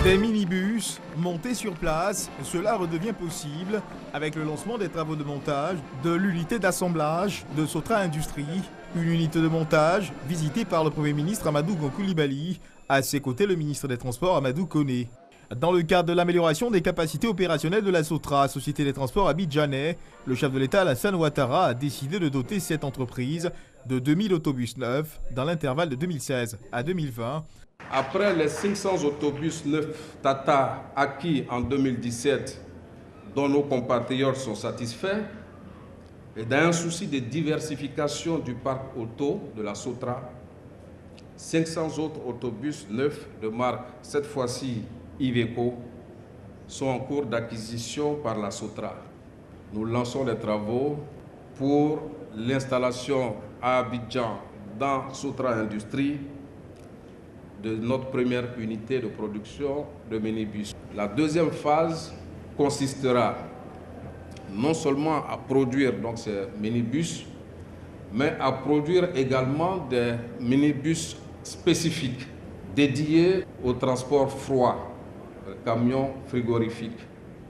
Des minibus montés sur place, cela redevient possible avec le lancement des travaux de montage de l'unité d'assemblage de Sotra Industrie, une unité de montage visitée par le Premier ministre Amadou Gon Coulibaly, à ses côtés le ministre des Transports Amadou Koné. Dans le cadre de l'amélioration des capacités opérationnelles de la Sotra, Société des Transports abidjanais, le chef de l'État Alassane Ouattara a décidé de doter cette entreprise de 2000 autobus neufs dans l'intervalle de 2016 à 2020. Après les 500 autobus neufs Tata acquis en 2017, dont nos compatriotes sont satisfaits, et dans un souci de diversification du parc auto de la Sotra, 500 autres autobus neufs de marque, cette fois-ci Iveco, sont en cours d'acquisition par la Sotra. Nous lançons les travaux pour l'installation à Abidjan dans Sotra Industrie de notre première unité de production de minibus. La deuxième phase consistera non seulement à produire donc ces minibus, mais à produire également des minibus spécifiques dédiés au transport froid, camions frigorifiques.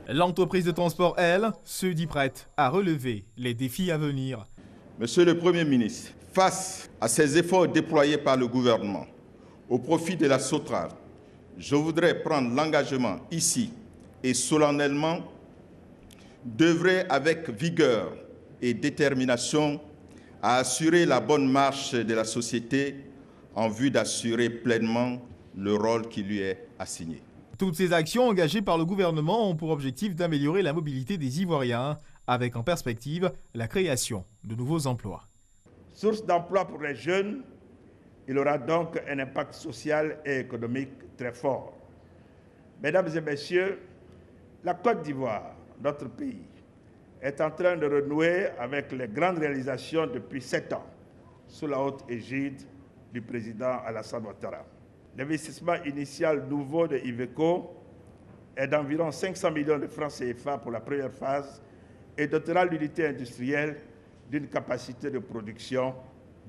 L'entreprise de transport, elle, se dit prête à relever les défis à venir. Monsieur le Premier ministre, face à ces efforts déployés par le gouvernement au profit de la Sotra, je voudrais prendre l'engagement ici et solennellement d'œuvrer avec vigueur et détermination à assurer la bonne marche de la société en vue d'assurer pleinement le rôle qui lui est assigné. Toutes ces actions engagées par le gouvernement ont pour objectif d'améliorer la mobilité des Ivoiriens, avec en perspective la création de nouveaux emplois. Source d'emploi pour les jeunes, il aura donc un impact social et économique très fort. Mesdames et messieurs, la Côte d'Ivoire, notre pays, est en train de renouer avec les grandes réalisations depuis 7 ans, sous la haute égide du président Alassane Ouattara. L'investissement initial nouveau de Iveco est d'environ 500 millions de francs CFA pour la première phase et dotera l'unité industrielle d'une capacité de production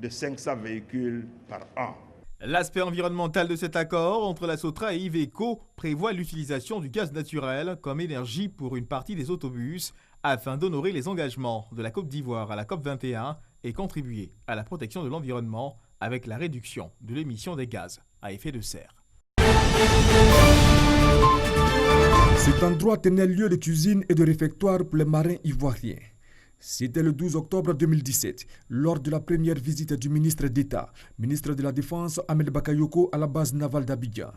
de 500 véhicules par an. L'aspect environnemental de cet accord entre la Sotra et Iveco prévoit l'utilisation du gaz naturel comme énergie pour une partie des autobus afin d'honorer les engagements de la Côte d'Ivoire à la COP21 et contribuer à la protection de l'environnement avec la réduction de l'émission des gaz à effet de serre. Cet endroit tenait lieu de cuisine et de réfectoire pour les marins ivoiriens. C'était le 12 octobre 2017, lors de la première visite du ministre d'État, ministre de la Défense Ahmed Bakayoko à la base navale d'Abidjan.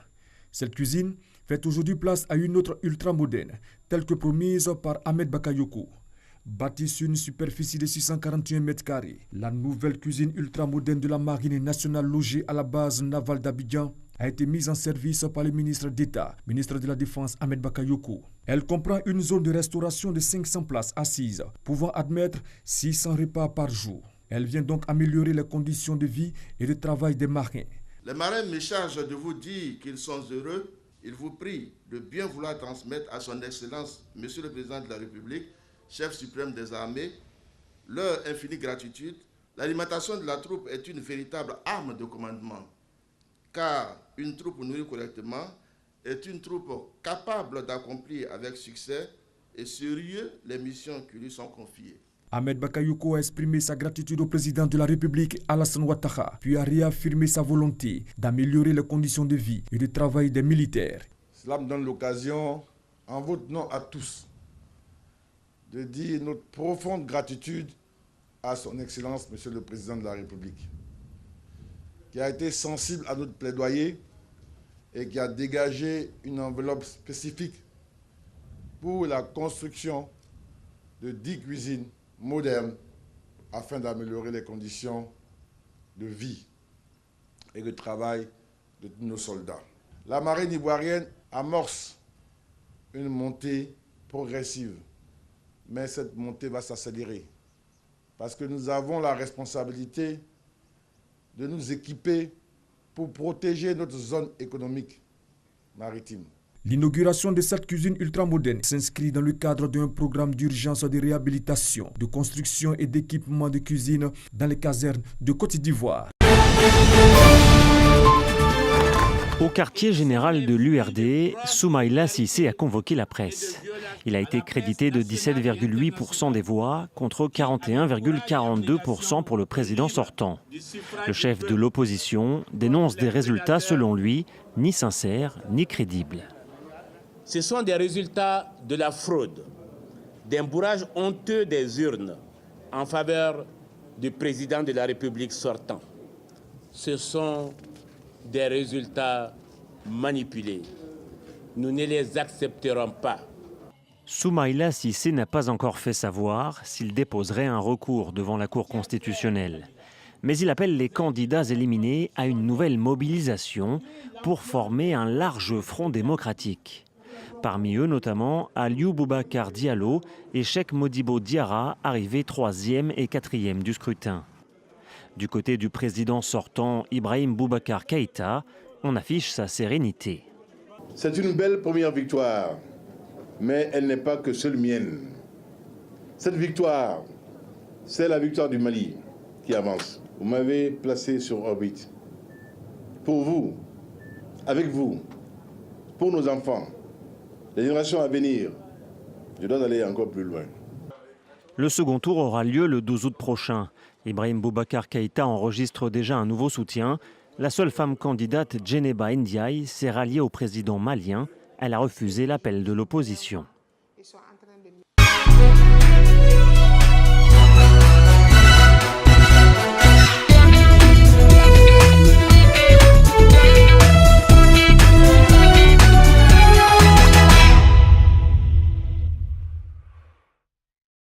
Cette cuisine fait aujourd'hui place à une autre ultramoderne, telle que promise par Ahmed Bakayoko. Bâtie sur une superficie de 641 m², la nouvelle cuisine ultramoderne de la Marine nationale logée à la base navale d'Abidjan a été mise en service par le ministre d'État, ministre de la Défense Ahmed Bakayoko. Elle comprend une zone de restauration de 500 places assises, pouvant admettre 600 repas par jour. Elle vient donc améliorer les conditions de vie et de travail des marins. Les marins me chargent de vous dire qu'ils sont heureux. Ils vous prient de bien vouloir transmettre à son Excellence, Monsieur le Président de la République, chef suprême des armées, leur infinie gratitude. L'alimentation de la troupe est une véritable arme de commandement, car une troupe nourrie correctement est une troupe capable d'accomplir avec succès et sérieux les missions qui lui sont confiées. Ahmed Bakayoko a exprimé sa gratitude au président de la République, Alassane Ouattara, puis a réaffirmé sa volonté d'améliorer les conditions de vie et de travail des militaires. Cela me donne l'occasion, en votre nom à tous, de dire notre profonde gratitude à son Excellence, Monsieur le Président de la République, qui a été sensible à notre plaidoyer et qui a dégagé une enveloppe spécifique pour la construction de 10 cuisines modernes afin d'améliorer les conditions de vie et de travail de tous nos soldats. La marine ivoirienne amorce une montée progressive, mais cette montée va s'accélérer parce que nous avons la responsabilité de nous équiper pour protéger notre zone économique maritime. L'inauguration de cette cuisine ultramoderne s'inscrit dans le cadre d'un programme d'urgence de réhabilitation, de construction et d'équipement de cuisine dans les casernes de Côte d'Ivoire. Au quartier général de l'URD, Soumaïla Cissé a convoqué la presse. Il a été crédité de 17,8% des voix contre 41,42% pour le président sortant. Le chef de l'opposition dénonce des résultats, selon lui, ni sincères ni crédibles. Ce sont des résultats de la fraude, d'un bourrage honteux des urnes en faveur du président de la République sortant. Ce sont des résultats manipulés. Nous ne les accepterons pas. Soumaïla Cissé n'a pas encore fait savoir s'il déposerait un recours devant la Cour constitutionnelle. Mais il appelle les candidats éliminés à une nouvelle mobilisation pour former un large front démocratique. Parmi eux notamment Aliou Boubacar Diallo et Cheikh Modibo Diarra, arrivés 3e et 4e du scrutin. Du côté du président sortant Ibrahim Boubacar Keïta, on affiche sa sérénité. C'est une belle première victoire, mais elle n'est pas que seule mienne. Cette victoire, c'est la victoire du Mali qui avance. Vous m'avez placé sur orbite. Pour vous, avec vous, pour nos enfants, les générations à venir, je dois aller encore plus loin. Le second tour aura lieu le 12 août prochain. Ibrahim Boubacar Keïta enregistre déjà un nouveau soutien. La seule femme candidate, Djeneba Ndiaye, s'est ralliée au président malien. Elle a refusé l'appel de l'opposition.